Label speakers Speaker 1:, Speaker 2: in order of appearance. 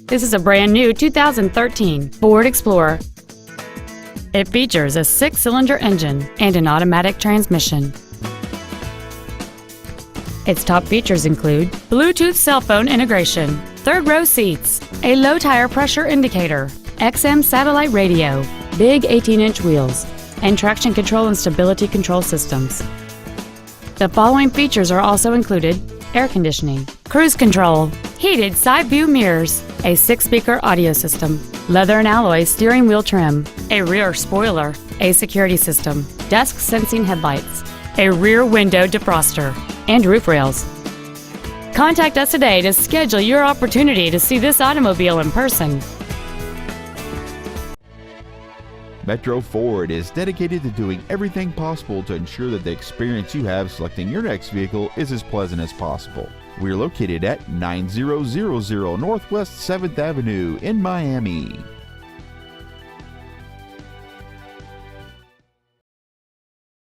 Speaker 1: This is a brand new 2013 Ford Explorer. It features a 6-cylinder engine and an automatic transmission. Its top features include Bluetooth cell phone integration, third-row seats, a low tire pressure indicator, XM satellite radio, big 18-inch wheels, and traction control and stability control systems. The following features are also included: air conditioning, cruise control, heated side view mirrors, a 6-speaker audio system, leather and alloy steering wheel trim, a rear spoiler, a security system, dusk sensing headlights, a rear window defroster, and roof rails. Contact us today to schedule your opportunity to see this automobile in person.
Speaker 2: Metro Ford is dedicated to doing everything possible to ensure that the experience you have selecting your next vehicle is as pleasant as possible. We're located at 9000 Northwest 7th Avenue in Miami.